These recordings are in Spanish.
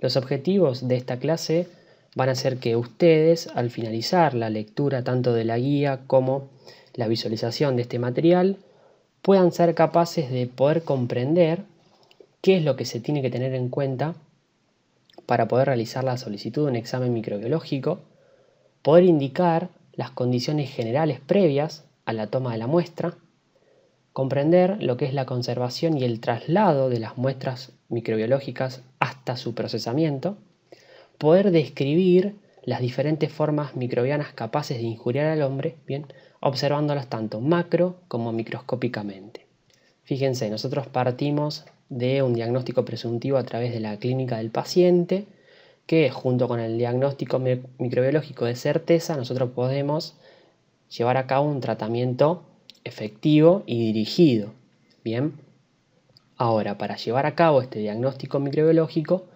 Los objetivos de esta clase van a ser que ustedes, al finalizar la lectura tanto de la guía como la visualización de este material, puedan ser capaces de poder comprender qué es lo que se tiene que tener en cuenta para poder realizar la solicitud de un examen microbiológico, poder indicar las condiciones generales previas a la toma de la muestra, comprender lo que es la conservación y el traslado de las muestras microbiológicas hasta su procesamiento, poder describir las diferentes formas microbianas capaces de injuriar al hombre, bien, observándolas tanto macro como microscópicamente. Fíjense, nosotros partimos de un diagnóstico presuntivo a través de la clínica del paciente, que junto con el diagnóstico microbiológico de certeza, nosotros podemos llevar a cabo un tratamiento efectivo y dirigido. Bien, ahora, para llevar a cabo este diagnóstico microbiológico,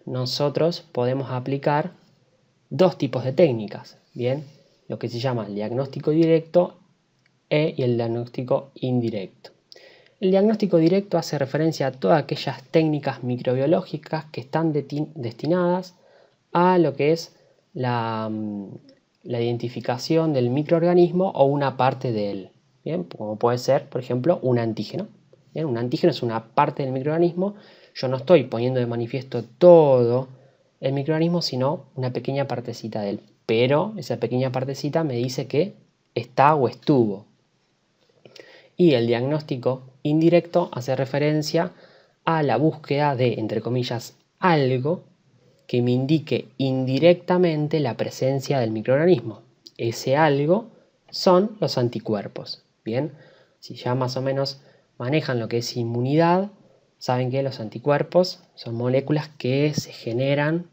nosotros podemos aplicar dos tipos de técnicas, bien, lo que se llama el diagnóstico directo y el diagnóstico indirecto. El diagnóstico directo hace referencia a todas aquellas técnicas microbiológicas que están destinadas a lo que es la identificación del microorganismo o una parte de él, bien, como puede ser, por ejemplo, un antígeno. Bien, un antígeno es una parte del microorganismo. Yo no estoy poniendo de manifiesto todo el microorganismo, sino una pequeña partecita de él. Pero esa pequeña partecita me dice que está o estuvo. Y el diagnóstico indirecto hace referencia a la búsqueda de, entre comillas, algo que me indique indirectamente la presencia del microorganismo. Ese algo son los anticuerpos. Bien, si ya más o menos manejan lo que es inmunidad, saben que los anticuerpos son moléculas que se generan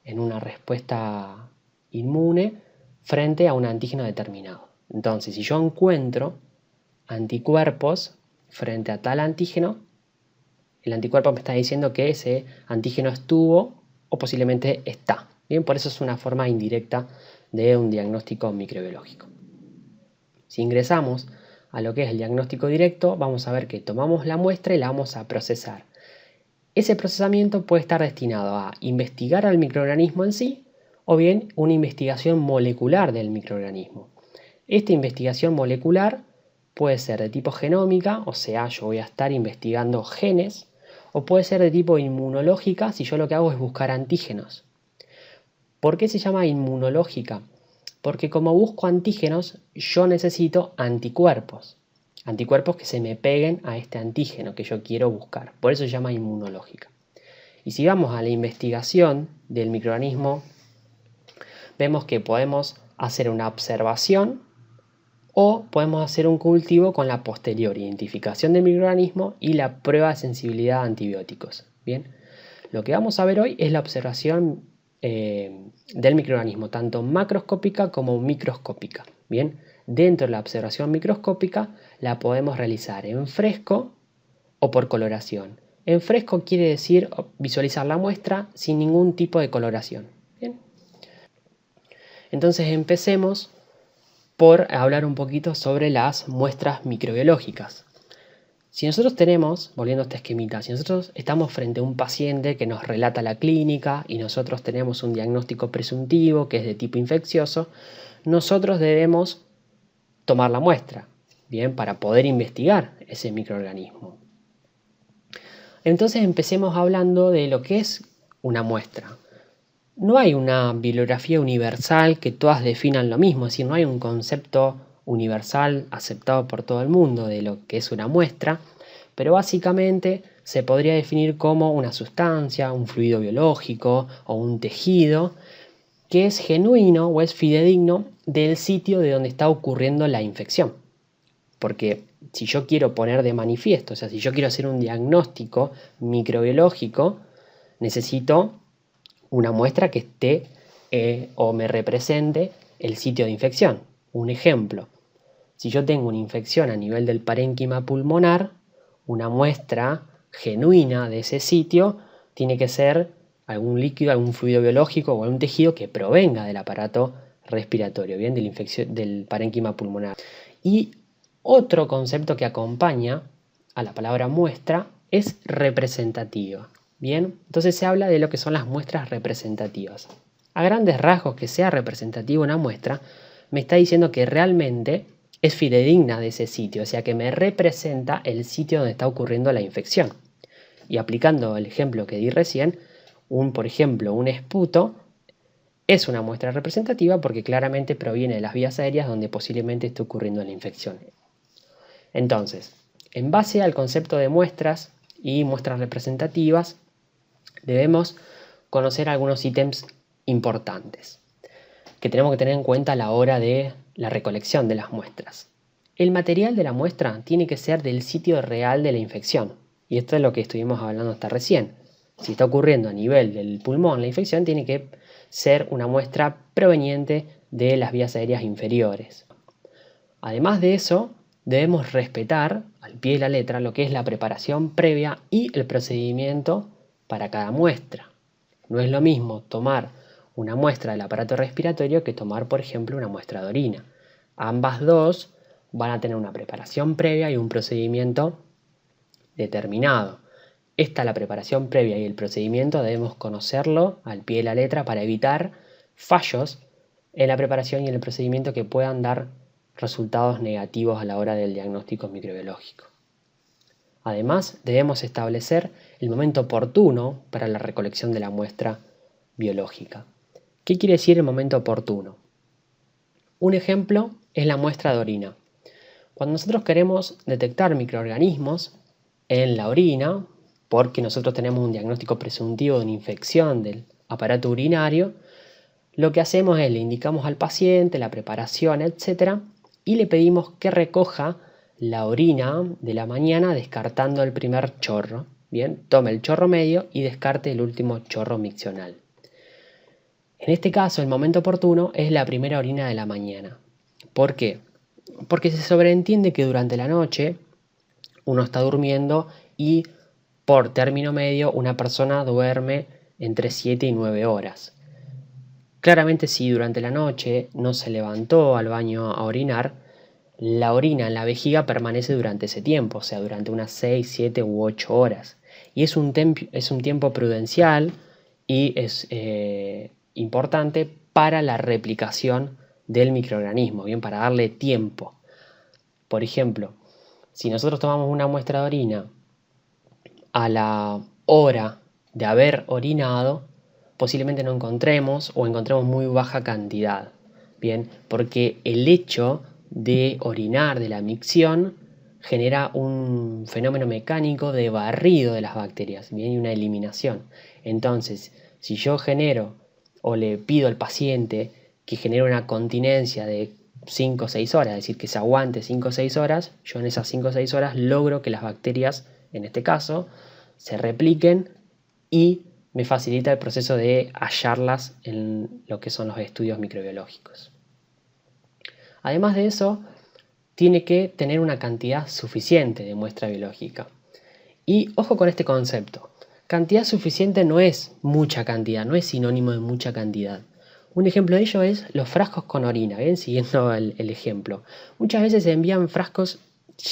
en una respuesta inmune frente a un antígeno determinado. Entonces, si yo encuentro anticuerpos frente a tal antígeno, el anticuerpo me está diciendo que ese antígeno estuvo o posiblemente está. Bien, por eso es una forma indirecta de un diagnóstico microbiológico. Si ingresamos a lo que es el diagnóstico directo, vamos a ver que tomamos la muestra y la vamos a procesar. Ese procesamiento puede estar destinado a investigar al microorganismo en sí o bien una investigación molecular del microorganismo. Esta investigación molecular puede ser de tipo genómica, o sea, yo voy a estar investigando genes, o puede ser de tipo inmunológica si yo lo que hago es buscar antígenos. ¿Por qué se llama inmunológica? Porque como busco antígenos, yo necesito anticuerpos. Anticuerpos que se me peguen a este antígeno que yo quiero buscar. Por eso se llama inmunológica. Y si vamos a la investigación del microorganismo, vemos que podemos hacer una observación o podemos hacer un cultivo con la posterior identificación del microorganismo y la prueba de sensibilidad a antibióticos. Bien, lo que vamos a ver hoy es la observación del microorganismo, tanto macroscópica como microscópica. Bien, dentro de la observación microscópica la podemos realizar en fresco o por coloración. En fresco quiere decir visualizar la muestra sin ningún tipo de coloración. Bien, entonces empecemos por hablar un poquito sobre las muestras microbiológicas. Si nosotros tenemos, volviendo a este esquemita, si nosotros estamos frente a un paciente que nos relata la clínica y nosotros tenemos un diagnóstico presuntivo que es de tipo infeccioso, nosotros debemos tomar la muestra, bien, para poder investigar ese microorganismo. Entonces empecemos hablando de lo que es una muestra. No hay una bibliografía universal que todas definan lo mismo, es decir, no hay un concepto universal aceptado por todo el mundo de lo que es una muestra, pero básicamente se podría definir como una sustancia, un fluido biológico o un tejido que es genuino o es fidedigno del sitio de donde está ocurriendo la infección. Porque si yo quiero poner de manifiesto, o sea, si yo quiero hacer un diagnóstico microbiológico, necesito una muestra que esté o me represente el sitio de infección. Un ejemplo, si yo tengo una infección a nivel del parénquima pulmonar, una muestra genuina de ese sitio tiene que ser algún líquido, algún fluido biológico o algún tejido que provenga del aparato respiratorio, bien, del parénquima pulmonar. Y otro concepto que acompaña a la palabra muestra es representativa. Bien, entonces se habla de lo que son las muestras representativas. A grandes rasgos, que sea representativa una muestra, me está diciendo que realmente es fidedigna de ese sitio, o sea que me representa el sitio donde está ocurriendo la infección. Y aplicando el ejemplo que di recién, por ejemplo, un esputo es una muestra representativa porque claramente proviene de las vías aéreas donde posiblemente esté ocurriendo la infección. Entonces, en base al concepto de muestras y muestras representativas, debemos conocer algunos ítems importantes que tenemos que tener en cuenta a la hora de la recolección de las muestras. El material de la muestra tiene que ser del sitio real de la infección. Y esto es lo que estuvimos hablando hasta recién. Si está ocurriendo a nivel del pulmón la infección, tiene que ser una muestra proveniente de las vías aéreas inferiores. Además de eso, debemos respetar al pie de la letra lo que es la preparación previa y el procedimiento para cada muestra. No es lo mismo tomar una muestra del aparato respiratorio que tomar, por ejemplo, una muestra de orina. Ambas dos van a tener una preparación previa y un procedimiento determinado. La preparación previa y el procedimiento debemos conocerlo al pie de la letra para evitar fallos en la preparación y en el procedimiento que puedan dar resultados negativos a la hora del diagnóstico microbiológico. Además, debemos establecer el momento oportuno para la recolección de la muestra biológica. ¿Qué quiere decir el momento oportuno? Un ejemplo es la muestra de orina. Cuando nosotros queremos detectar microorganismos en la orina, porque nosotros tenemos un diagnóstico presuntivo de una infección del aparato urinario, lo que hacemos es le indicamos al paciente la preparación, etc., y le pedimos que recoja la orina de la mañana descartando el primer chorro. Bien, tome el chorro medio y descarte el último chorro miccional. En este caso, el momento oportuno es la primera orina de la mañana. ¿Por qué? Porque se sobreentiende que durante la noche uno está durmiendo y por término medio una persona duerme entre 7 y 9 horas. Claramente, si durante la noche no se levantó al baño a orinar, la orina en la vejiga permanece durante ese tiempo, o sea, durante unas 6, 7 u 8 horas. Y es un tiempo prudencial y es importante para la replicación del microorganismo, bien, para darle tiempo. Por ejemplo, si nosotros tomamos una muestra de orina a la hora de haber orinado, posiblemente no encontremos o encontremos muy baja cantidad, bien, porque el hecho de orinar de la micción genera un fenómeno mecánico de barrido de las bacterias, bien, y una eliminación. Entonces, si yo genero o le pido al paciente que genere una continencia de 5 o 6 horas, es decir, que se aguante 5 o 6 horas, yo en esas 5 o 6 horas logro que las bacterias, en este caso, se repliquen y me facilita el proceso de hallarlas en lo que son los estudios microbiológicos. Además de eso, tiene que tener una cantidad suficiente de muestra biológica. Y ojo con este concepto. Cantidad suficiente no es mucha cantidad, no es sinónimo de mucha cantidad. Un ejemplo de ello es los frascos con orina, ¿bien? Siguiendo el ejemplo. Muchas veces se envían frascos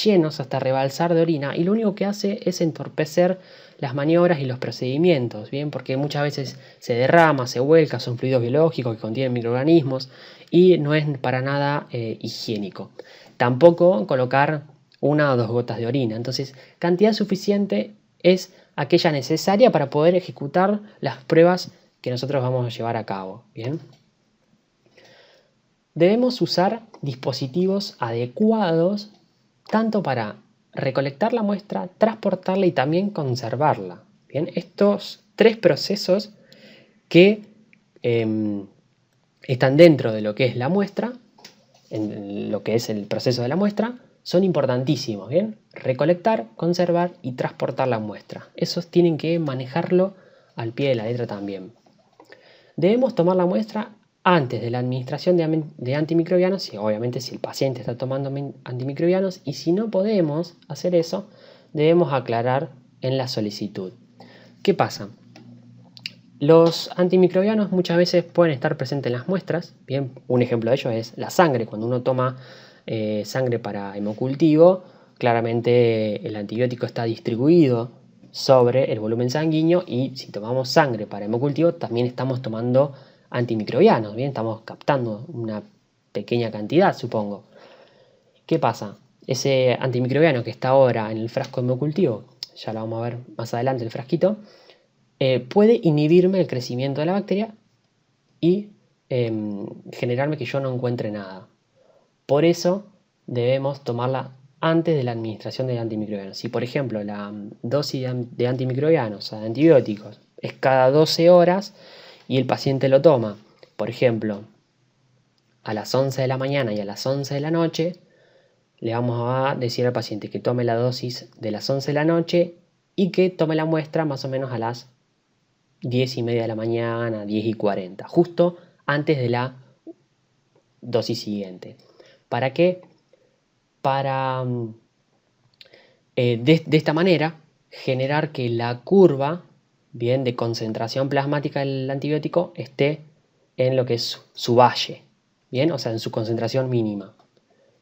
llenos hasta rebalsar de orina y lo único que hace es entorpecer las maniobras y los procedimientos, ¿bien? Porque muchas veces se derrama, se vuelca, son fluidos biológicos que contienen microorganismos y no es para nada higiénico. Tampoco colocar 1 o 2 gotas de orina. Entonces, cantidad suficiente es aquella necesaria para poder ejecutar las pruebas que nosotros vamos a llevar a cabo, ¿bien? Debemos usar dispositivos adecuados tanto para recolectar la muestra, transportarla y también conservarla, ¿bien? Estos 3 procesos que están dentro de lo que es la muestra, en lo que es el proceso de la muestra, son importantísimos, ¿bien? Recolectar, conservar y transportar la muestra. Esos tienen que manejarlo al pie de la letra también. Debemos tomar la muestra antes de la administración de antimicrobianos, y obviamente si el paciente está tomando antimicrobianos, y si no podemos hacer eso, debemos aclarar en la solicitud. ¿Qué pasa? Los antimicrobianos muchas veces pueden estar presentes en las muestras. Bien, un ejemplo de ello es la sangre. Cuando uno toma sangre para hemocultivo, claramente el antibiótico está distribuido sobre el volumen sanguíneo, y si tomamos sangre para hemocultivo también estamos tomando antimicrobianos, bien, estamos captando una pequeña cantidad, supongo. ¿Qué pasa? Ese antimicrobiano que está ahora en el frasco de hemocultivo, ya lo vamos a ver más adelante el frasquito, puede inhibirme el crecimiento de la bacteria y generarme que yo no encuentre nada. Por eso debemos tomarla antes de la administración del antimicrobiano. Si por ejemplo la dosis de antimicrobianos, o de antibióticos, es cada 12 horas y el paciente lo toma, por ejemplo, a las 11 de la mañana y a las 11 de la noche, le vamos a decir al paciente que tome la dosis de las 11 de la noche y que tome la muestra más o menos a las 10:30 de la mañana, 10:40, justo antes de la dosis siguiente. ¿Para qué? Para de esta manera generar que la curva, bien, de concentración plasmática del antibiótico esté en lo que es su valle, bien, o sea, en su concentración mínima.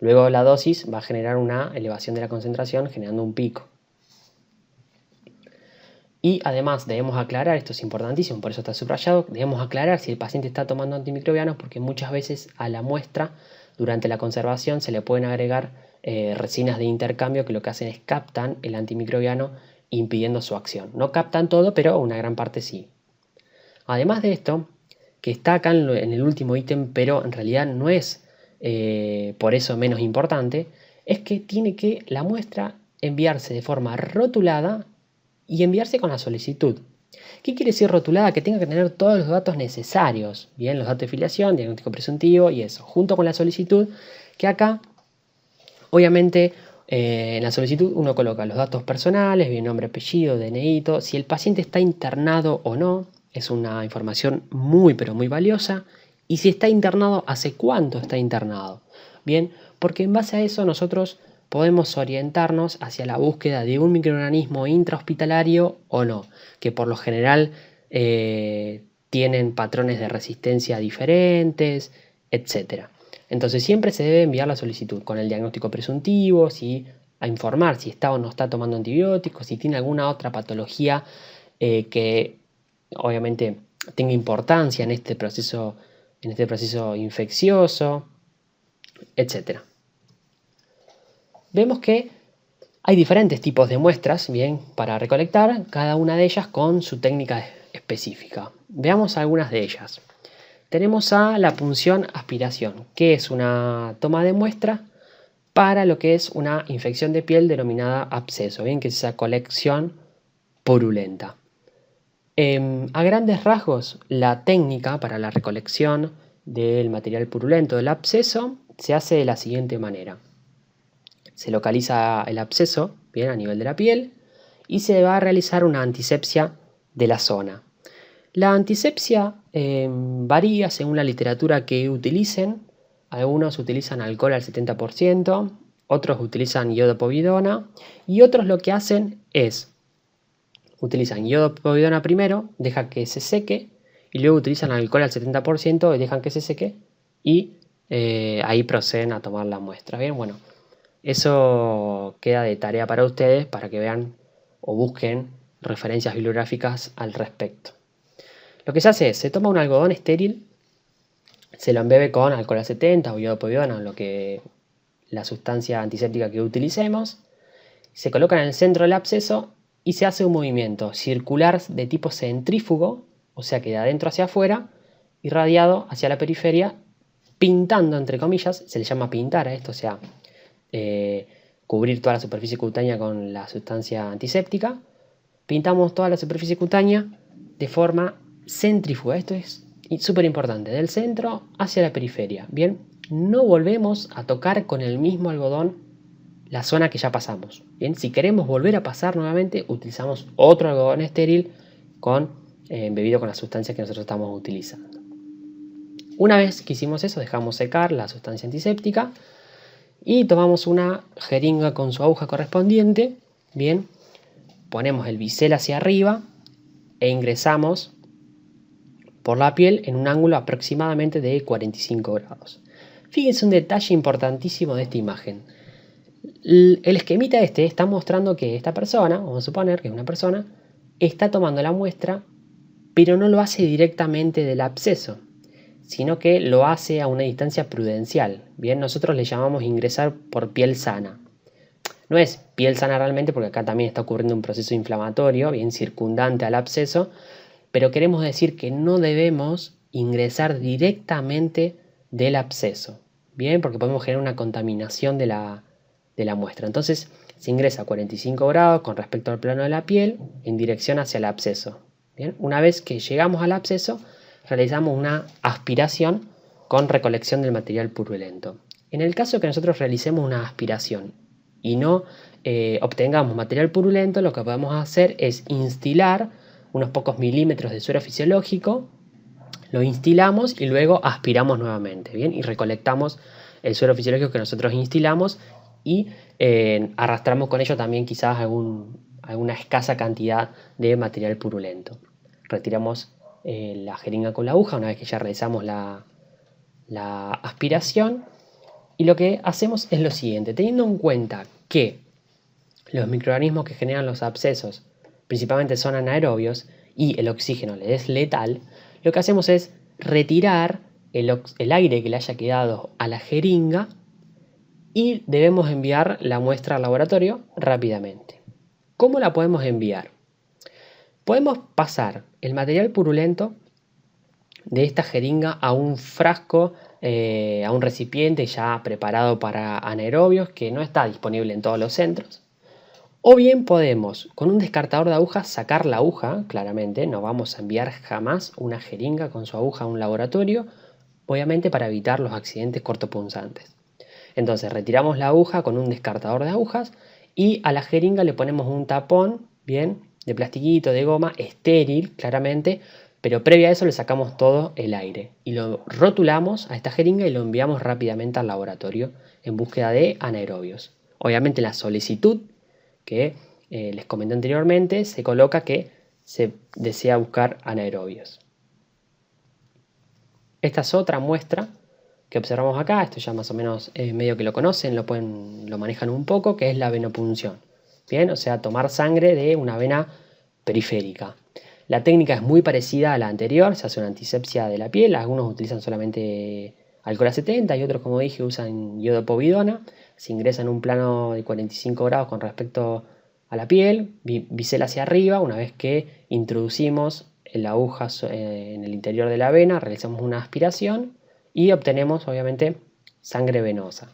Luego la dosis va a generar una elevación de la concentración, generando un pico. Y además debemos aclarar, esto es importantísimo, por eso está subrayado, debemos aclarar si el paciente está tomando antimicrobianos, porque muchas veces a la muestra durante la conservación se le pueden agregar resinas de intercambio que lo que hacen es captan el antimicrobiano impidiendo su acción. No captan todo, pero una gran parte sí. Además de esto, que está acá en el último ítem, pero en realidad no es por eso menos importante, es que tiene que la muestra enviarse de forma rotulada y enviarse con la solicitud. ¿Qué quiere decir rotulada? Que tenga que tener todos los datos necesarios, bien, los datos de filiación, diagnóstico presuntivo y eso, junto con la solicitud, que acá, obviamente, en la solicitud uno coloca los datos personales, bien, nombre, apellido, DNI, si el paciente está internado o no, es una información muy, pero muy valiosa, y si está internado, ¿hace cuánto está internado? Bien, porque en base a eso nosotros podemos orientarnos hacia la búsqueda de un microorganismo intrahospitalario o no, que por lo general tienen patrones de resistencia diferentes, etc. Entonces siempre se debe enviar la solicitud con el diagnóstico presuntivo, a informar si está o no está tomando antibióticos, si tiene alguna otra patología que obviamente tenga importancia en este proceso infeccioso, etc. Vemos que hay diferentes tipos de muestras, bien, para recolectar, cada una de ellas con su técnica específica. Veamos algunas de ellas. Tenemos a la punción aspiración, que es una toma de muestra para lo que es una infección de piel denominada absceso, bien, que es esa colección purulenta. A grandes rasgos, la técnica para la recolección del material purulento del absceso se hace de la siguiente manera. Se localiza el absceso, bien, a nivel de la piel, y se va a realizar una antisepsia de la zona. La antisepsia varía según la literatura que utilicen. Algunos utilizan alcohol al 70%, otros utilizan iodopovidona y otros lo que hacen es utilizan iodopovidona primero, dejan que se seque y luego utilizan alcohol al 70% y dejan que se seque y ahí proceden a tomar la muestra. Bien, bueno, eso queda de tarea para ustedes para que vean o busquen referencias bibliográficas al respecto. Lo que se hace es, se toma un algodón estéril, se lo embebe con alcohol al 70 o iodopovidona, la sustancia antiséptica que utilicemos, se coloca en el centro del absceso y se hace un movimiento circular de tipo centrífugo, o sea que de adentro hacia afuera, irradiado hacia la periferia, pintando, entre comillas, se le llama pintar a esto, o sea, cubrir toda la superficie cutánea con la sustancia antiséptica. Pintamos toda la superficie cutánea de forma centrífuga, esto es súper importante, del centro hacia la periferia. Bien, no volvemos a tocar con el mismo algodón la zona que ya pasamos. Bien, si queremos volver a pasar nuevamente, utilizamos otro algodón estéril embebido con la sustancia que nosotros estamos utilizando. Una vez que hicimos eso, dejamos secar la sustancia antiséptica y tomamos una jeringa con su aguja correspondiente. Bien, ponemos el bisel hacia arriba e ingresamos por la piel en un ángulo aproximadamente de 45 grados. Fíjense un detalle importantísimo de esta imagen. El esquemita este está mostrando que esta persona, vamos a suponer que es una persona, está tomando la muestra, pero no lo hace directamente del absceso, sino que lo hace a una distancia prudencial. Bien, nosotros le llamamos ingresar por piel sana. No es piel sana realmente, porque acá también está ocurriendo un proceso inflamatorio, bien circundante al absceso, pero queremos decir que no debemos ingresar directamente del absceso, bien, porque podemos generar una contaminación de la muestra. Entonces se ingresa a 45 grados con respecto al plano de la piel en dirección hacia el absceso. Bien, una vez que llegamos al absceso, realizamos una aspiración con recolección del material purulento. En el caso que nosotros realicemos una aspiración y no obtengamos material purulento, lo que podemos hacer es instilar unos pocos milímetros de suero fisiológico, lo instilamos y luego aspiramos nuevamente, ¿bien? Y recolectamos el suero fisiológico que nosotros instilamos y arrastramos con ello también quizás alguna escasa cantidad de material purulento. Retiramos la jeringa con la aguja una vez que ya realizamos la aspiración, y lo que hacemos es lo siguiente: teniendo en cuenta que los microorganismos que generan los abscesos principalmente son anaerobios y el oxígeno le es letal, lo que hacemos es retirar el aire que le haya quedado a la jeringa y debemos enviar la muestra al laboratorio rápidamente. ¿Cómo la podemos enviar? Podemos pasar el material purulento de esta jeringa a un frasco, a un recipiente ya preparado para anaerobios que no está disponible en todos los centros. O bien podemos, con un descartador de agujas, sacar la aguja, claramente, no vamos a enviar jamás una jeringa con su aguja a un laboratorio, obviamente para evitar los accidentes cortopunzantes. Entonces retiramos la aguja con un descartador de agujas y a la jeringa le ponemos un tapón, bien, de plastiquito, de goma, estéril, claramente, pero previo a eso le sacamos todo el aire y lo rotulamos a esta jeringa y lo enviamos rápidamente al laboratorio en búsqueda de anaerobios. Obviamente la solicitud que les comenté anteriormente, se coloca que se desea buscar anaerobios. Esta es otra muestra que observamos acá, esto ya más o menos medio que lo conocen, lo manejan un poco, que es la venopunción. Bien, o sea, tomar sangre de una vena periférica. La técnica es muy parecida a la anterior, se hace una antisepsia de la piel, algunos utilizan solamente alcohol a 70 y otros, como dije, usan iodopovidona. Se ingresa en un plano de 45 grados con respecto a la piel, bisel hacia arriba. Una vez que introducimos la aguja en el interior de la vena, realizamos una aspiración y obtenemos, obviamente, sangre venosa.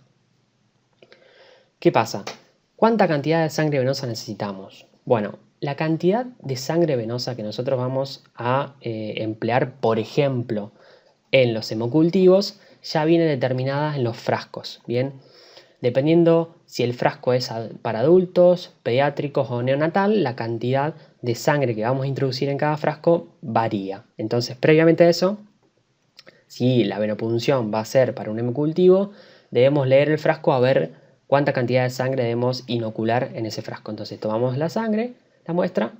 ¿Qué pasa? ¿Cuánta cantidad de sangre venosa necesitamos? Bueno, la cantidad de sangre venosa que nosotros vamos a emplear, por ejemplo, en los hemocultivos, ya viene determinada en los frascos, ¿bien? Dependiendo si el frasco es para adultos, pediátricos o neonatal, la cantidad de sangre que vamos a introducir en cada frasco varía. Entonces, previamente a eso, si la venopunción va a ser para un hemocultivo, debemos leer el frasco a ver cuánta cantidad de sangre debemos inocular en ese frasco. Entonces, tomamos la sangre, la muestra,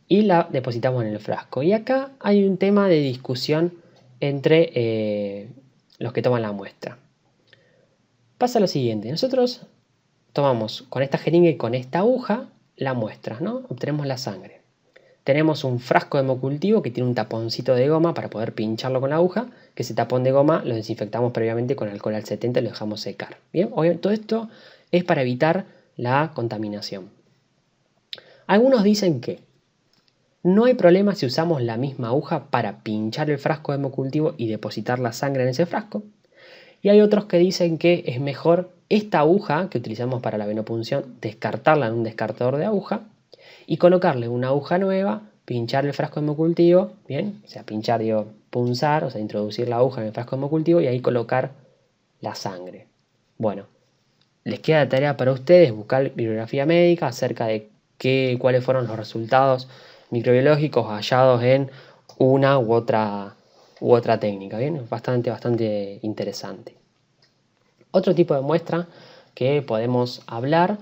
y la depositamos en el frasco. Y acá hay un tema de discusión entre los que toman la muestra. Pasa lo siguiente: nosotros tomamos con esta jeringa y con esta aguja la muestra, ¿no? Obtenemos la sangre. Tenemos un frasco de hemocultivo que tiene un taponcito de goma para poder pincharlo con la aguja, que ese tapón de goma lo desinfectamos previamente con alcohol al 70 y lo dejamos secar. Bien, obviamente todo esto es para evitar la contaminación. Algunos dicen que no hay problema si usamos la misma aguja para pinchar el frasco de hemocultivo y depositar la sangre en ese frasco. Y hay otros que dicen que es mejor esta aguja que utilizamos para la venopunción, descartarla en un descartador de aguja y colocarle una aguja nueva, pinchar el frasco hemocultivo, bien, o sea, pinchar, digo, punzar, o sea, introducir la aguja en el frasco hemocultivo y ahí colocar la sangre. Bueno, les queda de tarea para ustedes buscar bibliografía médica acerca de cuáles fueron los resultados microbiológicos hallados en una u otra técnica, bien, bastante interesante. Otro tipo de muestra que podemos hablar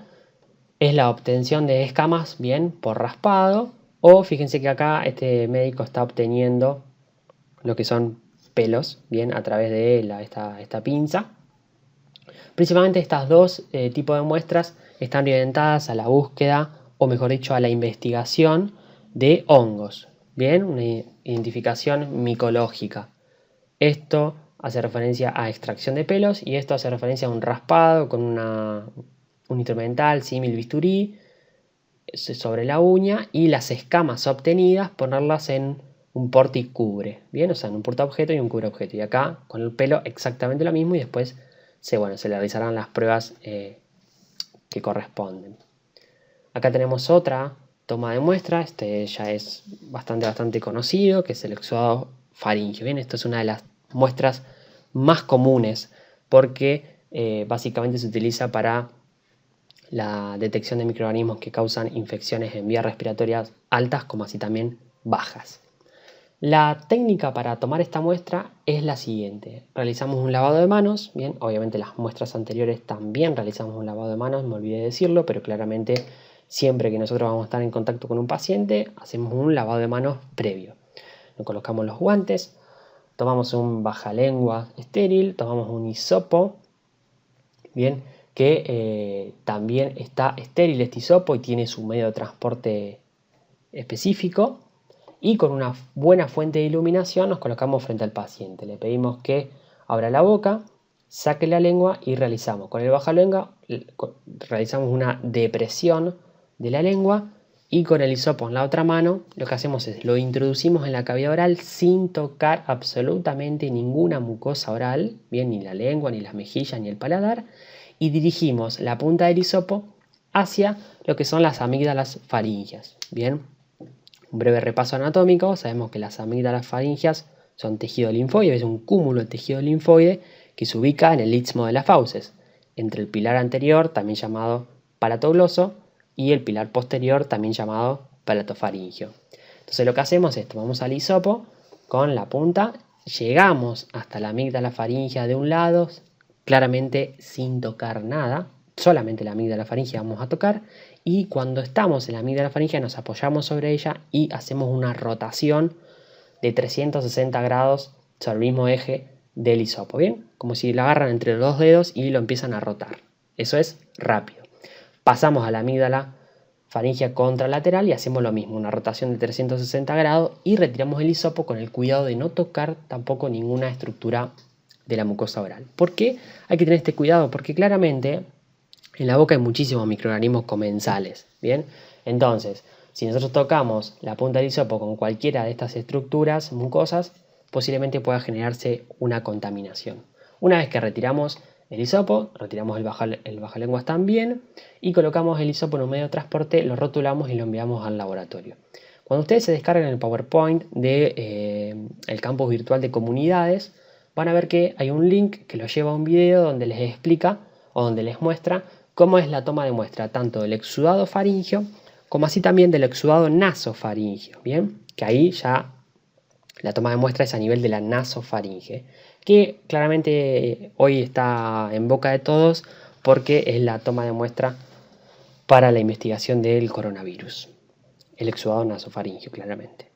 es la obtención de escamas, bien, por raspado, o fíjense que acá este médico está obteniendo lo que son pelos, bien, a través de esta pinza. Principalmente estas dos tipos de muestras están orientadas a la búsqueda, o mejor dicho, a la investigación de hongos. Bien, una identificación micológica. Esto hace referencia a extracción de pelos y esto hace referencia a un raspado con un instrumental símil bisturí sobre la uña y las escamas obtenidas ponerlas en un porticubre, bien, o sea, en un portaobjeto y un cubreobjeto. Y acá con el pelo exactamente lo mismo y después se le realizarán las pruebas que corresponden. Acá tenemos otra toma de muestra, este ya es bastante conocido, que es el exudado faríngeo. Bien, esto es una de las muestras más comunes porque básicamente se utiliza para la detección de microorganismos que causan infecciones en vías respiratorias altas como así también bajas. La técnica para tomar esta muestra es la siguiente. Realizamos un lavado de manos. Bien, obviamente las muestras anteriores también realizamos un lavado de manos, me olvidé decirlo, pero claramente siempre que nosotros vamos a estar en contacto con un paciente, hacemos un lavado de manos previo. Nos colocamos los guantes, tomamos un bajalengua estéril, tomamos un hisopo, bien, que también está estéril este hisopo y tiene su medio de transporte específico. Y con una buena fuente de iluminación nos colocamos frente al paciente. Le pedimos que abra la boca, saque la lengua y realizamos. Con el bajalengua realizamos una depresión de la lengua y con el hisopo en la otra mano lo que hacemos es lo introducimos en la cavidad oral sin tocar absolutamente ninguna mucosa oral, bien, ni la lengua, ni las mejillas, ni el paladar, y dirigimos la punta del hisopo hacia lo que son las amígdalas faríngeas. Bien. Un breve repaso anatómico, sabemos que las amígdalas faringeas son tejido linfoide, es un cúmulo de tejido linfoide que se ubica en el istmo de las fauces, entre el pilar anterior, también llamado palatogloso, y el pilar posterior, también llamado palatofaringio. Entonces lo que hacemos es, tomamos al hisopo con la punta, llegamos hasta la amígdala faríngea de un lado, claramente sin tocar nada, solamente la amígdala faríngea vamos a tocar, y cuando estamos en la amígdala faríngea nos apoyamos sobre ella y hacemos una rotación de 360 grados sobre el mismo eje del hisopo, ¿bien? Como si lo agarran entre los dos dedos y lo empiezan a rotar. Eso es rápido. Pasamos a la amígdala faríngea contralateral y hacemos lo mismo, una rotación de 360 grados y retiramos el hisopo con el cuidado de no tocar tampoco ninguna estructura de la mucosa oral. ¿Por qué hay que tener este cuidado? Porque claramente en la boca hay muchísimos microorganismos comensales, ¿bien? Entonces, si nosotros tocamos la punta del hisopo con cualquiera de estas estructuras mucosas, posiblemente pueda generarse una contaminación. Una vez que retiramos el hisopo, retiramos el bajalenguas también y colocamos el hisopo en un medio de transporte, lo rotulamos y lo enviamos al laboratorio. Cuando ustedes se descargan el PowerPoint del campus virtual de comunidades, van a ver que hay un link que los lleva a un video donde les explica o donde les muestra cómo es la toma de muestra tanto del exudado faríngeo como así también del exudado nasofaríngeo, ¿bien? Que ahí ya la toma de muestra es a nivel de la nasofaringe, que claramente hoy está en boca de todos porque es la toma de muestra para la investigación del coronavirus, el exudado nasofaríngeo claramente.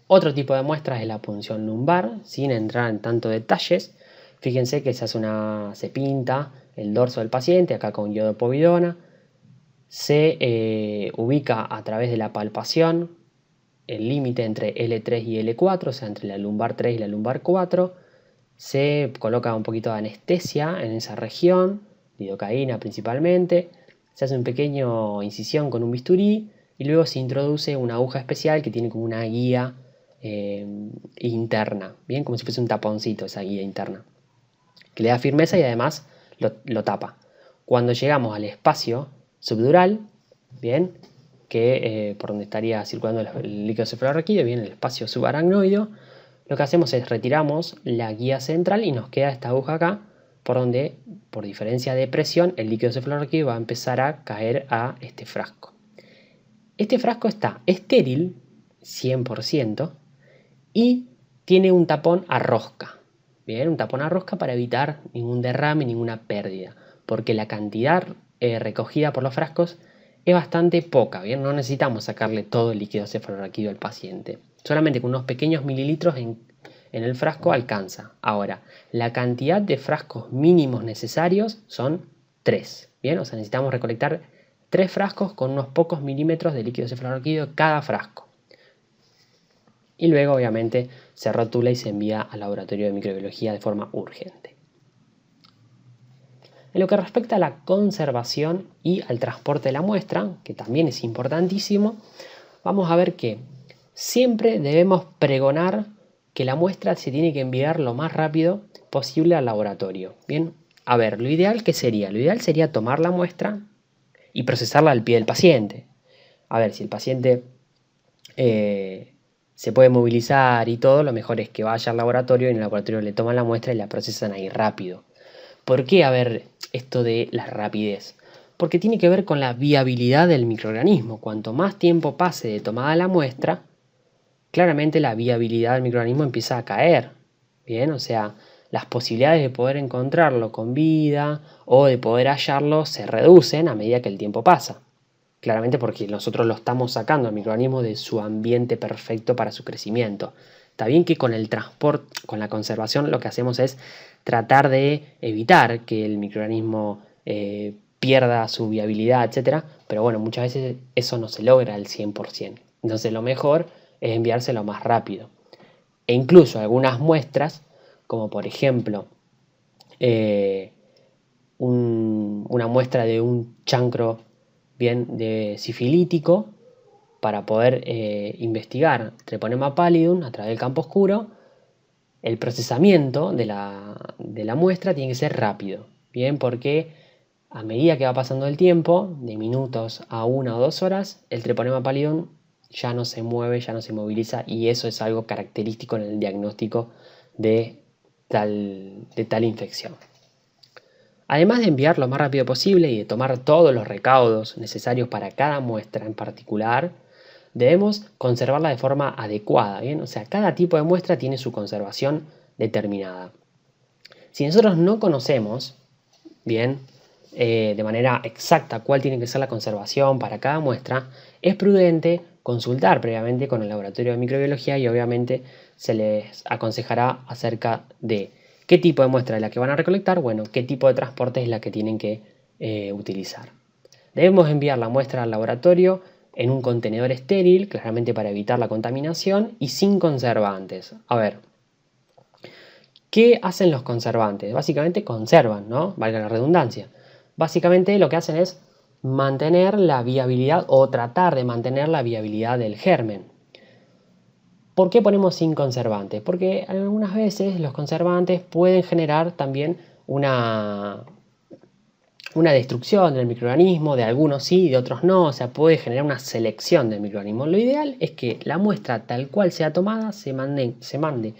Otro tipo de muestras es la punción lumbar, sin entrar en tanto detalles. Fíjense que se pinta el dorso del paciente, acá con iodopovidona, se ubica a través de la palpación el límite entre L3 y L4, o sea, entre la lumbar 3 y la lumbar 4, se coloca un poquito de anestesia en esa región, lidocaína principalmente, se hace una pequeña incisión con un bisturí y luego se introduce una aguja especial que tiene como una guía interna, bien, como si fuese un taponcito esa guía interna, que le da firmeza y además lo tapa. Cuando llegamos al espacio subdural, bien, que por donde estaría circulando el líquido cefalorraquídeo, bien, el espacio subaracnoideo, lo que hacemos es retiramos la guía central y nos queda esta aguja acá, por donde, por diferencia de presión, el líquido cefalorraquídeo va a empezar a caer a este frasco. Este frasco está estéril, 100%, y tiene un tapón a rosca. Bien, un tapón a rosca para evitar ningún derrame, ninguna pérdida, porque la cantidad recogida por los frascos es bastante poca, bien, no necesitamos sacarle todo el líquido cefalorraquídeo al paciente. Solamente con unos pequeños mililitros en el frasco alcanza. Ahora, la cantidad de frascos mínimos necesarios son 3. Bien, o sea, necesitamos recolectar 3 frascos con unos pocos milímetros de líquido cefalorraquídeo cada frasco. Y luego, obviamente, se rotula y se envía al laboratorio de microbiología de forma urgente. En lo que respecta a la conservación y al transporte de la muestra, que también es importantísimo, vamos a ver que siempre debemos pregonar que la muestra se tiene que enviar lo más rápido posible al laboratorio. Bien, a ver, lo ideal, ¿qué sería? Lo ideal sería tomar la muestra y procesarla al pie del paciente. A ver, si el paciente se puede movilizar y todo, lo mejor es que vaya al laboratorio y en el laboratorio le toman la muestra y la procesan ahí rápido. ¿Por qué, a ver, esto de la rapidez? Porque tiene que ver con la viabilidad del microorganismo. Cuanto más tiempo pase de tomada la muestra, claramente la viabilidad del microorganismo empieza a caer. Bien, o sea, las posibilidades de poder encontrarlo con vida o de poder hallarlo se reducen a medida que el tiempo pasa. Claramente porque nosotros lo estamos sacando al microorganismo de su ambiente perfecto para su crecimiento. Está bien que con el transporte, con la conservación, lo que hacemos es tratar de evitar que el microorganismo pierda su viabilidad, etc. Pero bueno, muchas veces eso no se logra al 100%. Entonces lo mejor es enviárselo más rápido. E incluso algunas muestras, como por ejemplo una muestra de un chancro bien de sifilítico, para poder investigar Treponema pallidum a través del campo oscuro, el procesamiento de la muestra tiene que ser rápido, bien, porque a medida que va pasando el tiempo, de minutos a 1 o 2 horas, el Treponema pallidum ya no se mueve, ya no se moviliza, y eso es algo característico en el diagnóstico de tal infección. Además de enviar lo más rápido posible y de tomar todos los recaudos necesarios para cada muestra en particular, debemos conservarla de forma adecuada, ¿bien? O sea, cada tipo de muestra tiene su conservación determinada. Si nosotros no conocemos, bien, de manera exacta cuál tiene que ser la conservación para cada muestra, es prudente consultar previamente con el laboratorio de microbiología y obviamente se les aconsejará acerca de qué tipo de muestra es la que van a recolectar, bueno, qué tipo de transporte es la que tienen que utilizar. Debemos enviar la muestra al laboratorio en un contenedor estéril, claramente para evitar la contaminación, y sin conservantes. A ver, ¿qué hacen los conservantes? Básicamente conservan, ¿no? Valga la redundancia. Básicamente lo que hacen es mantener la viabilidad o tratar de mantener la viabilidad del germen. ¿Por qué ponemos sin conservantes? Porque algunas veces los conservantes pueden generar también una destrucción del microorganismo, de algunos sí, de otros no, o sea, puede generar una selección del microorganismo. Lo ideal es que la muestra tal cual sea tomada se mande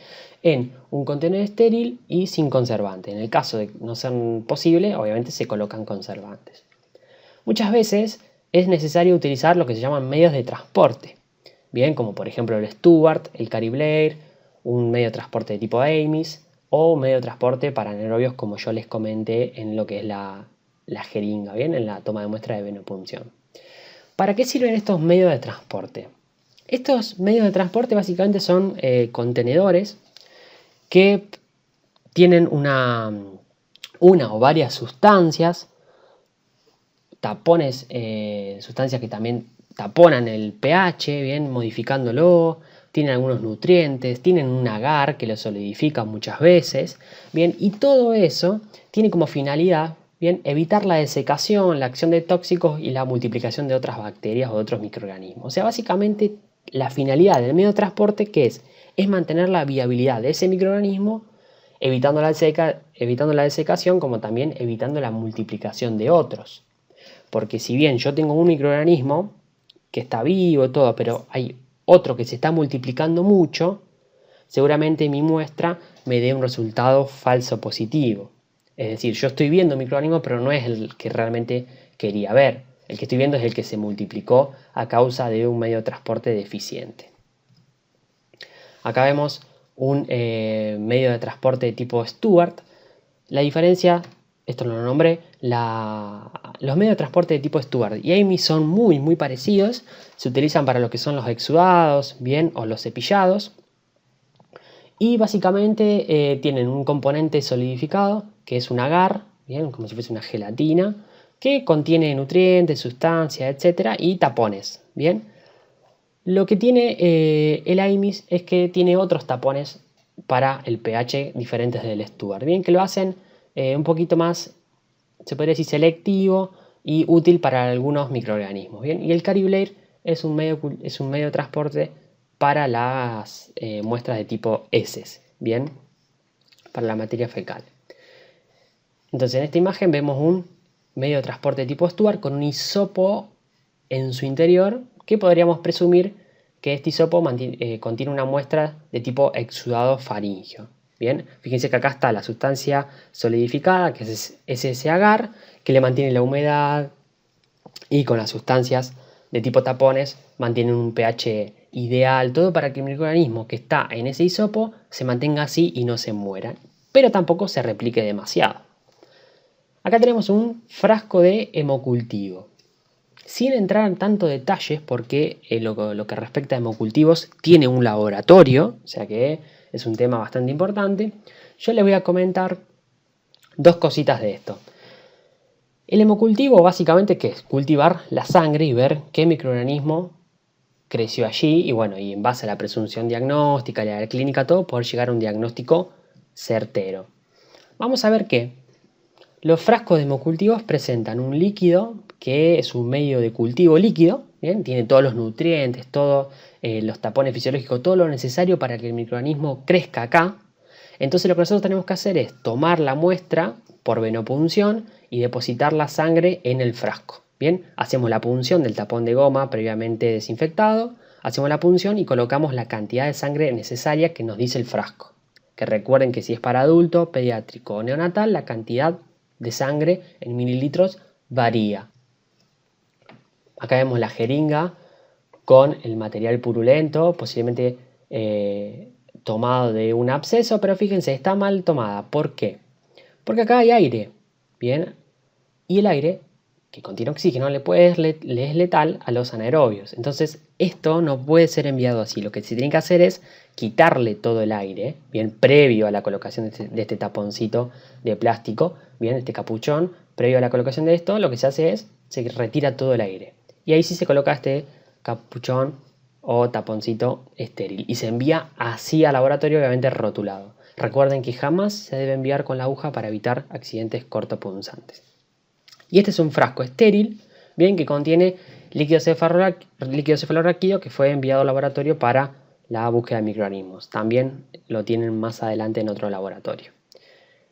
en un contenedor estéril y sin conservante. En el caso de no ser posible, obviamente se colocan conservantes. Muchas veces es necesario utilizar lo que se llaman medios de transporte, bien, como por ejemplo el Stuart, el Cariblair, un medio de transporte de tipo Amis o un medio de transporte para anaerobios, como yo les comenté en lo que es la jeringa, bien, en la toma de muestra de venopunción. ¿Para qué sirven estos medios de transporte? Estos medios de transporte básicamente son contenedores que tienen una o varias sustancias, tapones, sustancias que también taponan el pH, bien, modificándolo, tienen algunos nutrientes, tienen un agar que lo solidifica muchas veces, bien, y todo eso tiene como finalidad, bien, evitar la desecación, la acción de tóxicos y la multiplicación de otras bacterias o de otros microorganismos. O sea, básicamente la finalidad del medio de transporte, ¿qué es? Es mantener la viabilidad de ese microorganismo, evitando la desecación, como también evitando la multiplicación de otros. Porque si bien yo tengo un microorganismo que está vivo y todo, pero hay otro que se está multiplicando mucho, seguramente mi muestra me dé un resultado falso positivo. Es decir, yo estoy viendo microorganismos, pero no es el que realmente quería ver. El que estoy viendo es el que se multiplicó a causa de un medio de transporte deficiente. Acá vemos un medio de transporte de tipo Stuart. La diferencia, esto no lo nombré, los medios de transporte de tipo Stuart y Amis son muy parecidos. Se utilizan para lo que son los exudados, bien, o los cepillados. Y básicamente tienen un componente solidificado, que es un agar, ¿bien? Como si fuese una gelatina, que contiene nutrientes, sustancias, etc. y tapones, ¿bien? Lo que tiene el IMIS es que tiene otros tapones para el pH diferentes del Stuart, ¿bien? Que lo hacen un poquito más, se podría decir, selectivo y útil para algunos microorganismos, ¿bien? Y el Cariblair es un medio de transporte para las muestras de tipo heces, ¿bien? Para la materia fecal. Entonces en esta imagen vemos un medio de transporte tipo Stuart con un hisopo en su interior que podríamos presumir que este hisopo contiene una muestra de tipo exudado faríngeo. Bien, fíjense que acá está la sustancia solidificada, que es ese agar, que le mantiene la humedad, y con las sustancias de tipo tapones mantienen un pH ideal, todo para que el microorganismo que está en ese hisopo se mantenga así y no se muera, pero tampoco se replique demasiado. Acá tenemos un frasco de hemocultivo. Sin entrar en tanto detalles, porque lo que respecta a hemocultivos tiene un laboratorio, o sea que es un tema bastante importante, yo les voy a comentar dos cositas de esto. El hemocultivo básicamente que es cultivar la sangre y ver qué microorganismo creció allí y bueno, y en base a la presunción diagnóstica y a la clínica todo, poder llegar a un diagnóstico certero. Vamos a ver que los frascos de hemocultivos presentan un líquido que es un medio de cultivo líquido, ¿bien? Tiene todos los nutrientes, todos los tapones fisiológicos, todo lo necesario para que el microorganismo crezca acá. Entonces lo que nosotros tenemos que hacer es tomar la muestra por venopunción y depositar la sangre en el frasco. Bien, hacemos la punción del tapón de goma previamente desinfectado, hacemos la punción y colocamos la cantidad de sangre necesaria que nos dice el frasco. Que recuerden que si es para adulto, pediátrico o neonatal, la cantidad de sangre en mililitros varía. Acá vemos la jeringa con el material purulento, posiblemente tomado de un absceso, pero fíjense, está mal tomada. ¿Por qué? Porque acá hay aire, ¿bien? Y el aire, que contiene oxígeno, le es letal a los anaerobios. Entonces, esto no puede ser enviado así. Lo que se tiene que hacer es quitarle todo el aire, bien, previo a la colocación de este taponcito de plástico, bien, este capuchón, previo a la colocación de esto, lo que se hace es, se retira todo el aire. Y ahí sí se coloca este capuchón o taponcito estéril. Y se envía así al laboratorio, obviamente rotulado. Recuerden que jamás se debe enviar con la aguja para evitar accidentes cortopunzantes. Y este es un frasco estéril, bien, que contiene líquido cefalorraquídeo que fue enviado al laboratorio para la búsqueda de microorganismos. También lo tienen más adelante en otro laboratorio.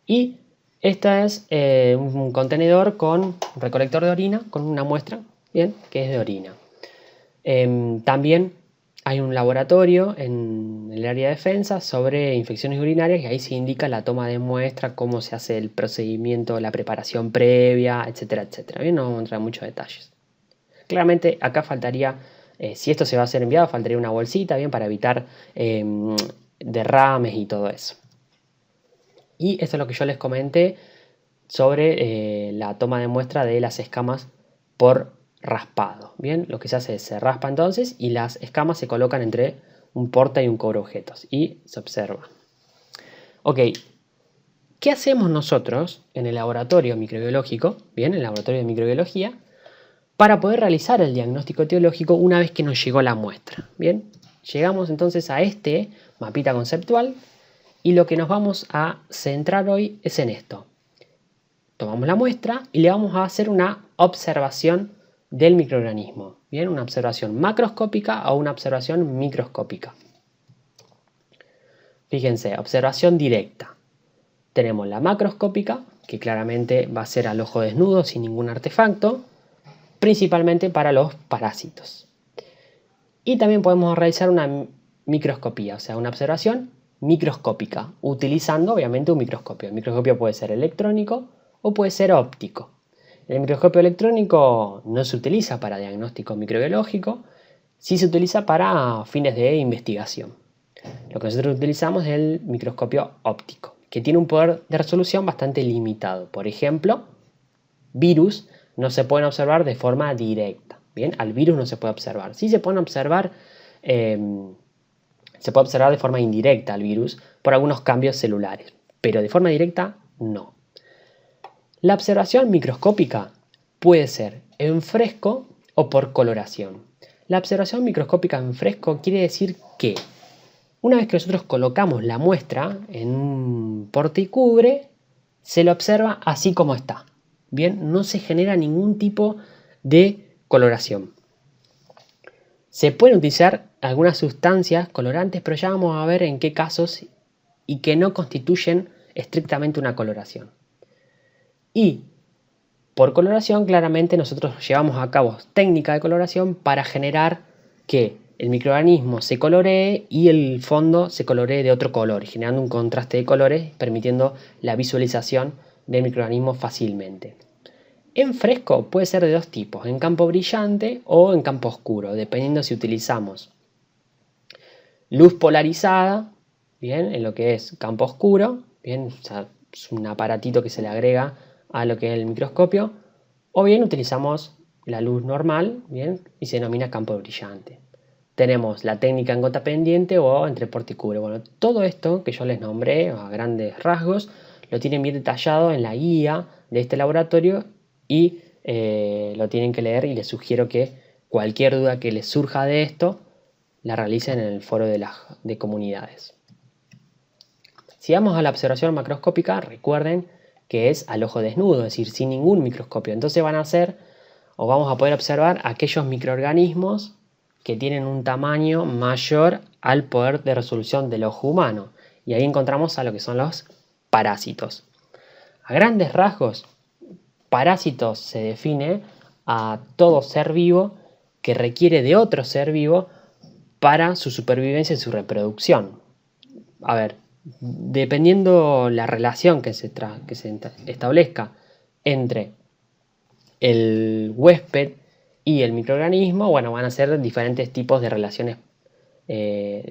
Y este es un contenedor con un recolector de orina, con una muestra, bien, que es de orina. También hay un laboratorio en el área de defensa sobre infecciones urinarias y ahí se indica la toma de muestra, cómo se hace el procedimiento, la preparación previa, etcétera, etcétera. Bien, no vamos a entrar en muchos detalles. Claramente acá faltaría, si esto se va a ser enviado, faltaría una bolsita, bien, para evitar derrames y todo eso. Y esto es lo que yo les comenté sobre la toma de muestra de las escamas por raspado. Bien, lo que se hace es se raspa entonces y las escamas se colocan entre un porta y un cobreobjetos y se observa. Ok, ¿qué hacemos nosotros en el laboratorio microbiológico, bien, en el laboratorio de microbiología, para poder realizar el diagnóstico etiológico una vez que nos llegó la muestra? Bien, llegamos entonces a este mapita conceptual y lo que nos vamos a centrar hoy es en esto. Tomamos la muestra y le vamos a hacer una observación del microorganismo. Bien, una observación macroscópica o una observación microscópica. Fíjense, observación directa. Tenemos la macroscópica, que claramente va a ser al ojo desnudo, sin ningún artefacto, principalmente para los parásitos. Y también podemos realizar una microscopía, o sea, una observación microscópica, utilizando obviamente un microscopio. El microscopio puede ser electrónico o puede ser óptico. El microscopio electrónico no se utiliza para diagnóstico microbiológico, sí se utiliza para fines de investigación. Lo que nosotros utilizamos es el microscopio óptico, que tiene un poder de resolución bastante limitado. Por ejemplo, virus no se pueden observar de forma directa. Bien, al virus no se puede observar. Sí se pueden observar Se puede observar de forma indirecta el virus por algunos cambios celulares, pero de forma directa no. La observación microscópica puede ser en fresco o por coloración. La observación microscópica en fresco quiere decir que una vez que nosotros colocamos la muestra en un portacubre, se lo observa así como está. Bien, no se genera ningún tipo de coloración. Se pueden utilizar algunas sustancias colorantes, pero ya vamos a ver en qué casos y que no constituyen estrictamente una coloración. Y por coloración, claramente nosotros llevamos a cabo técnica de coloración para generar que el microorganismo se coloree y el fondo se coloree de otro color, generando un contraste de colores, permitiendo la visualización del microorganismo fácilmente. En fresco puede ser de dos tipos, en campo brillante o en campo oscuro, dependiendo si utilizamos luz polarizada, bien, en lo que es campo oscuro, bien, o sea, es un aparatito que se le agrega a lo que es el microscopio, o bien utilizamos la luz normal, bien, y se denomina campo brillante. Tenemos la técnica en gota pendiente o entre portacubre. Bueno, todo esto que yo les nombré a grandes rasgos lo tienen bien detallado en la guía de este laboratorio y lo tienen que leer, y les sugiero que cualquier duda que les surja de esto la realicen en el foro de comunidades. Si vamos a la observación macroscópica, recuerden que es al ojo desnudo, es decir, sin ningún microscopio. Entonces vamos a poder observar aquellos microorganismos que tienen un tamaño mayor al poder de resolución del ojo humano. Y ahí encontramos a lo que son los parásitos. A grandes rasgos, parásitos se define a todo ser vivo que requiere de otro ser vivo para su supervivencia y su reproducción. A ver, dependiendo la relación que se establezca entre el huésped y el microorganismo, bueno, van a ser diferentes tipos de relaciones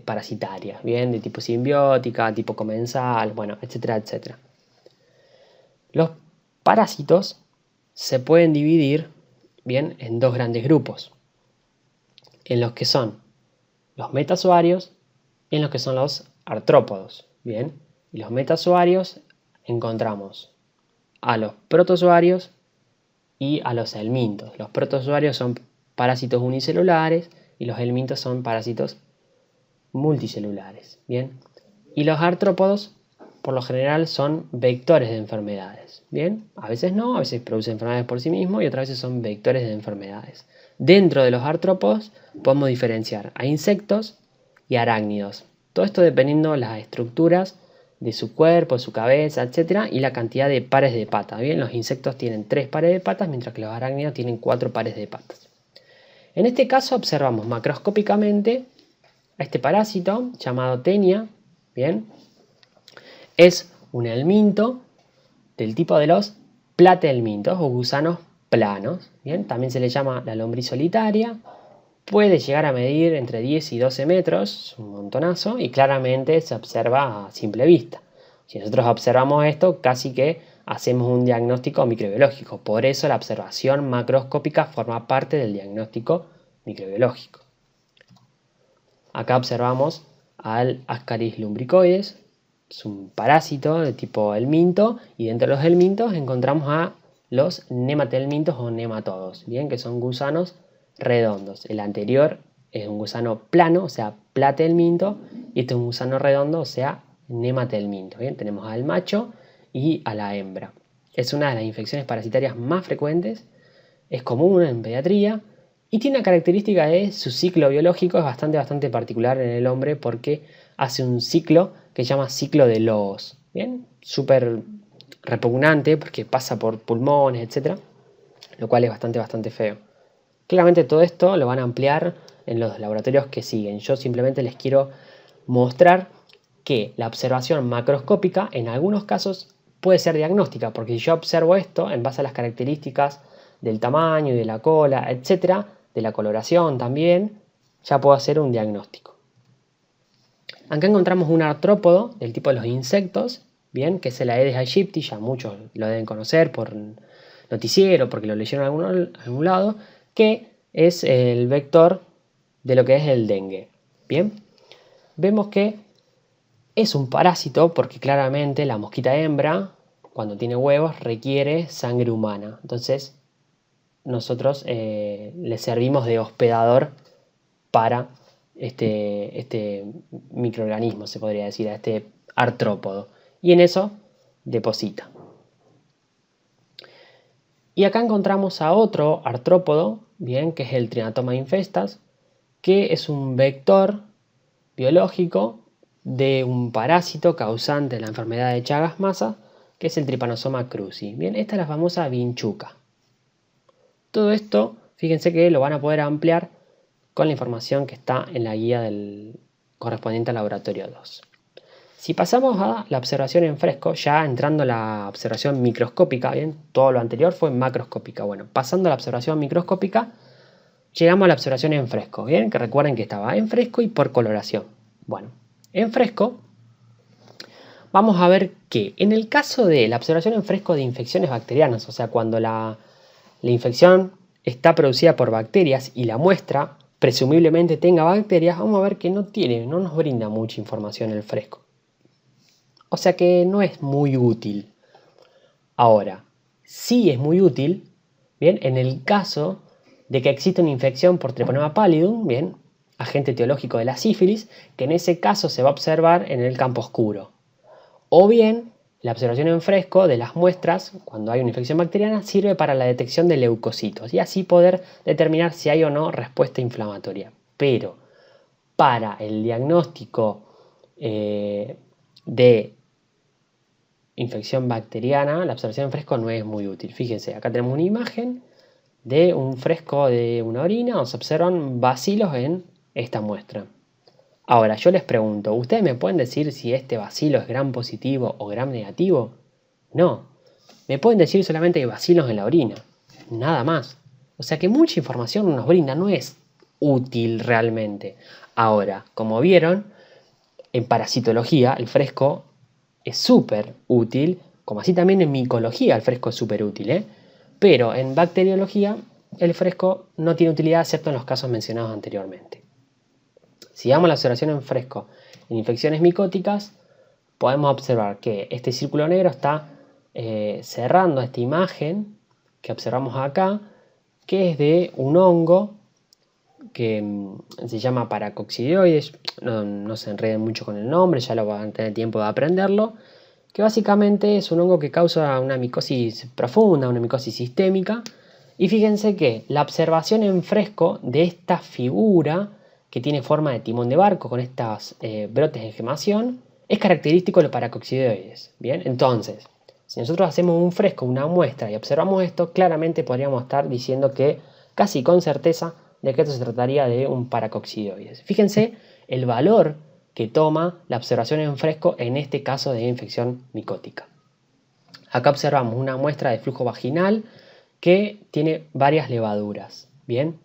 parasitarias, bien, de tipo simbiótica, tipo comensal, bueno, etcétera, etcétera. Los parásitos se pueden dividir, bien, en dos grandes grupos, en los que son los metazoarios y en los que son los artrópodos, bien. Y los metazoarios encontramos a los protozoarios y a los helmintos. Los protozoarios son parásitos unicelulares y los helmintos son parásitos multicelulares, bien. Y los artrópodos, por lo general, son vectores de enfermedades, bien. A veces no, a veces producen enfermedades por sí mismos y otras veces son vectores de enfermedades. Dentro de los artrópodos podemos diferenciar a insectos y arácnidos. Todo esto dependiendo de las estructuras de su cuerpo, su cabeza, etc. y la cantidad de pares de patas. Bien, los insectos tienen 3 pares de patas, mientras que los arácnidos tienen 4 pares de patas. En este caso observamos macroscópicamente a este parásito llamado Taenia. Bien, es un helminto del tipo de los platelmintos o gusanos planos. Bien, también se le llama la lombriz solitaria. Puede llegar a medir entre 10 y 12 metros, un montonazo, y claramente se observa a simple vista. Si nosotros observamos esto, casi que hacemos un diagnóstico microbiológico. Por eso la observación macroscópica forma parte del diagnóstico microbiológico. Acá observamos al Ascaris lumbricoides, es un parásito de tipo helminto, y dentro de los helmintos encontramos a los nematelmintos o nematodos, bien, que son gusanos redondos. El anterior es un gusano plano, o sea, platelminto, y este es un gusano redondo, o sea, nematelminto. Bien, tenemos al macho y a la hembra. Es una de las infecciones parasitarias más frecuentes, es común en pediatría y tiene una característica de su ciclo biológico, es bastante particular en el hombre porque hace un ciclo que se llama ciclo de Lobos. Bien, súper repugnante porque pasa por pulmones, etc. Lo cual es bastante feo. Claramente todo esto lo van a ampliar en los laboratorios que siguen. Yo simplemente les quiero mostrar que la observación macroscópica en algunos casos puede ser diagnóstica, porque si yo observo esto en base a las características del tamaño y de la cola, etcétera, de la coloración también, ya puedo hacer un diagnóstico. Acá encontramos un artrópodo del tipo de los insectos, bien, que es el Aedes aegypti, ya muchos lo deben conocer por noticiero, porque lo leyeron en algún lado, que es el vector de lo que es el dengue. Bien, vemos que es un parásito porque claramente la mosquita hembra, cuando tiene huevos, requiere sangre humana. Entonces, nosotros le servimos de hospedador para este microorganismo, se podría decir, a este artrópodo. Y en eso deposita. Y acá encontramos a otro artrópodo, bien, que es el Trinatoma infestas, que es un vector biológico de un parásito causante de la enfermedad de Chagas-Massa, que es el Trypanosoma cruzi. Bien, esta es la famosa vinchuca. Todo esto, fíjense que lo van a poder ampliar con la información que está en la guía correspondiente al laboratorio 2. Si pasamos a la observación en fresco, ya entrando a la observación microscópica, bien, todo lo anterior fue macroscópica. Bueno, pasando a la observación microscópica, llegamos a la observación en fresco, bien, que recuerden que estaba en fresco y por coloración. Bueno, en fresco vamos a ver que en el caso de la observación en fresco de infecciones bacterianas, o sea, cuando la infección está producida por bacterias y la muestra presumiblemente tenga bacterias, vamos a ver que no nos brinda mucha información el fresco. O sea que no es muy útil. Ahora, sí es muy útil, bien, en el caso de que exista una infección por Treponema pallidum, bien, agente etiológico de la sífilis, que en ese caso se va a observar en el campo oscuro. O bien, la observación en fresco de las muestras, cuando hay una infección bacteriana, sirve para la detección de leucocitos y así poder determinar si hay o no respuesta inflamatoria. Pero para el diagnóstico de infección bacteriana, la observación en fresco no es muy útil. Fíjense, acá tenemos una imagen de un fresco de una orina donde se observan bacilos en esta muestra. Ahora, yo les pregunto, ¿ustedes me pueden decir si este bacilo es gram positivo o gram negativo? No, me pueden decir solamente que hay bacilos en la orina, nada más. O sea que mucha información nos brinda, no es útil realmente. Ahora, como vieron, en parasitología el fresco es súper útil, como así también en micología el fresco es súper útil, pero en bacteriología el fresco no tiene utilidad excepto en los casos mencionados anteriormente. Si damos la observación en fresco en infecciones micóticas, podemos observar que este círculo negro está cerrando esta imagen que observamos acá, que es de un hongo que se llama Paracoccidioides, no se enreden mucho con el nombre, ya lo van a tener tiempo de aprenderlo, que básicamente es un hongo que causa una micosis profunda, una micosis sistémica, y fíjense que la observación en fresco de esta figura que tiene forma de timón de barco con estas brotes de gemación es característico de los paracoccidioides. Bien, entonces, si nosotros hacemos un fresco, una muestra y observamos esto, claramente podríamos estar diciendo que casi con certeza de que esto se trataría de un paracoccidioides. Fíjense el valor que toma la observación en fresco en este caso de infección micótica. Acá observamos una muestra de flujo vaginal que tiene varias levaduras. Bien,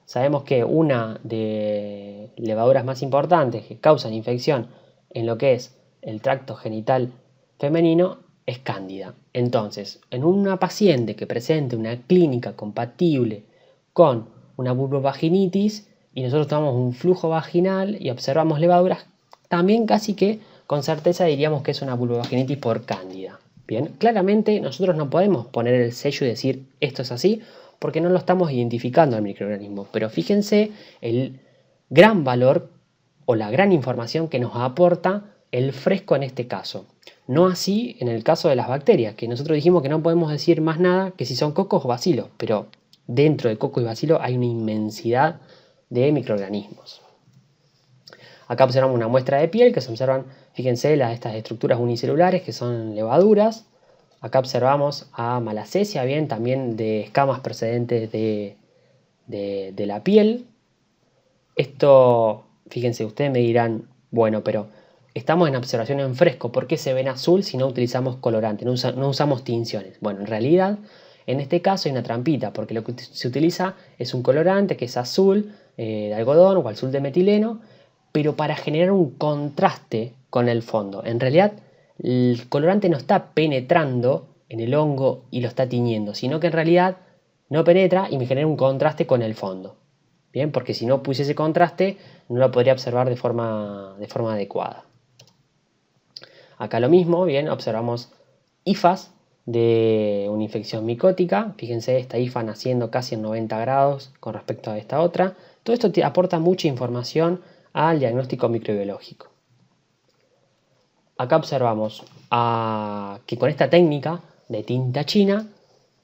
sabemos que una de levaduras más importantes que causan infección en lo que es el tracto genital femenino es cándida. Entonces, en una paciente que presente una clínica compatible con una vulvovaginitis y nosotros tomamos un flujo vaginal y observamos levaduras, también casi que con certeza diríamos que es una vulvovaginitis por cándida. Bien, claramente nosotros no podemos poner el sello y decir esto es así porque no lo estamos identificando al microorganismo, pero fíjense el gran valor o la gran información que nos aporta el fresco en este caso. No así en el caso de las bacterias, que nosotros dijimos que no podemos decir más nada que si son cocos o bacilos, pero dentro de coco y bacilo hay una inmensidad de microorganismos. Acá observamos una muestra de piel que se observan, fíjense, estas estructuras unicelulares que son levaduras. Acá observamos a Malassezia, bien, también de escamas procedentes de la piel. Esto, fíjense, ustedes me dirán, bueno, pero estamos en observación en fresco, ¿por qué se ven azul si no utilizamos colorante, no usamos tinciones? Bueno, en realidad, en este caso hay una trampita, porque lo que se utiliza es un colorante que es azul de algodón o azul de metileno, pero para generar un contraste con el fondo. En realidad, el colorante no está penetrando en el hongo y lo está tiñendo, sino que en realidad no penetra y me genera un contraste con el fondo. Bien, porque si no pusiese contraste, no lo podría observar de forma adecuada. Acá lo mismo, bien, observamos hifas de una infección micótica. Fíjense, esta hifa naciendo casi en 90 grados con respecto a esta otra. Todo esto te aporta mucha información al diagnóstico microbiológico. Acá observamos que con esta técnica de tinta china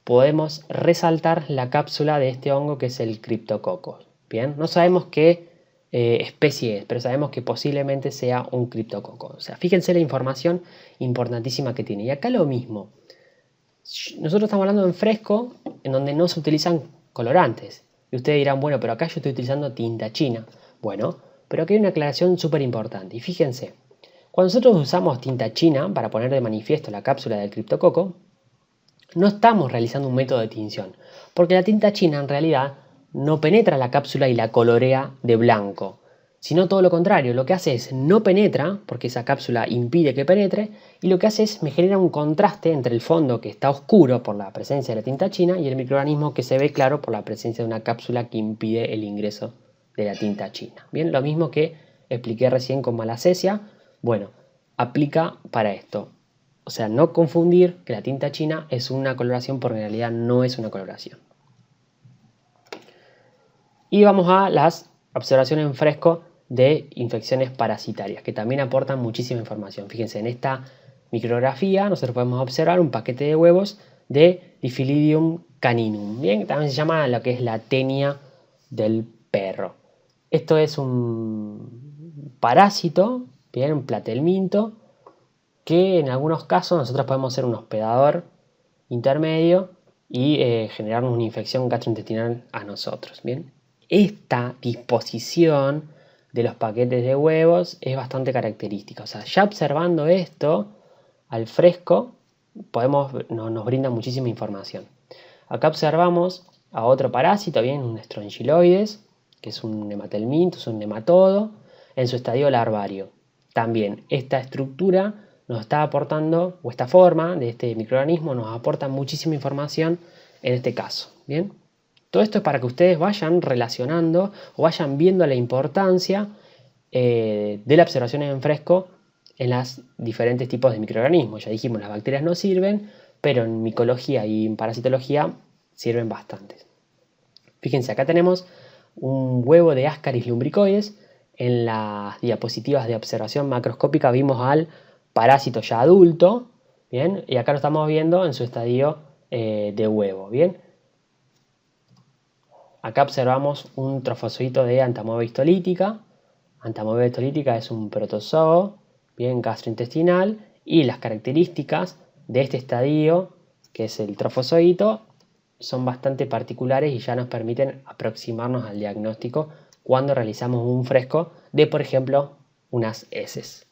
podemos resaltar la cápsula de este hongo que es el Cryptococcus. Bien, no sabemos qué especie es, pero sabemos que posiblemente sea un Cryptococcus. O sea, fíjense la información importantísima que tiene. Y acá lo mismo. Nosotros estamos hablando en fresco, en donde no se utilizan colorantes. Y ustedes dirán, bueno, pero acá yo estoy utilizando tinta china. Bueno, pero aquí hay una aclaración súper importante. Y fíjense, cuando nosotros usamos tinta china para poner de manifiesto la cápsula del criptococo, no estamos realizando un método de tinción, porque la tinta china en realidad no penetra la cápsula y la colorea de blanco, sino todo lo contrario. Lo que hace es no penetra, porque esa cápsula impide que penetre, y lo que hace es me genera un contraste entre el fondo que está oscuro por la presencia de la tinta china y el microorganismo que se ve claro por la presencia de una cápsula que impide el ingreso de la tinta china. Bien, lo mismo que expliqué recién con Malassezia, bueno, aplica para esto. O sea, no confundir que la tinta china es una coloración porque en realidad no es una coloración. Y vamos a las observaciones en fresco de infecciones parasitarias, que también aportan muchísima información. Fíjense, en esta micrografía nosotros podemos observar un paquete de huevos de Diphylidium caninum, bien, también se llama lo que es la tenia del perro. Esto es un parásito, bien, un platelminto, que en algunos casos nosotros podemos ser un hospedador intermedio y generarnos una infección gastrointestinal a nosotros, bien. Esta disposición de los paquetes de huevos es bastante característica. O sea, ya observando esto al fresco, nos brinda muchísima información. Acá observamos a otro parásito, bien, un Strongyloides, que es un nematelminto, es un nematodo, en su estadio larvario. También esta estructura nos está aportando, o esta forma de este microorganismo nos aporta muchísima información en este caso, bien. Todo esto es para que ustedes vayan relacionando o vayan viendo la importancia de la observación en fresco en los diferentes tipos de microorganismos. Ya dijimos, las bacterias no sirven, pero en micología y en parasitología sirven bastante. Fíjense, acá tenemos un huevo de Ascaris lumbricoides. En las diapositivas de observación macroscópica vimos al parásito ya adulto, ¿bien? Y acá lo estamos viendo en su estadio de huevo, ¿bien? Acá observamos un trofozoito de Entamoeba histolítica. Entamoeba histolítica es un protozoo, bien, gastrointestinal, y las características de este estadio, que es el trofozoito, son bastante particulares y ya nos permiten aproximarnos al diagnóstico cuando realizamos un fresco de, por ejemplo, unas heces.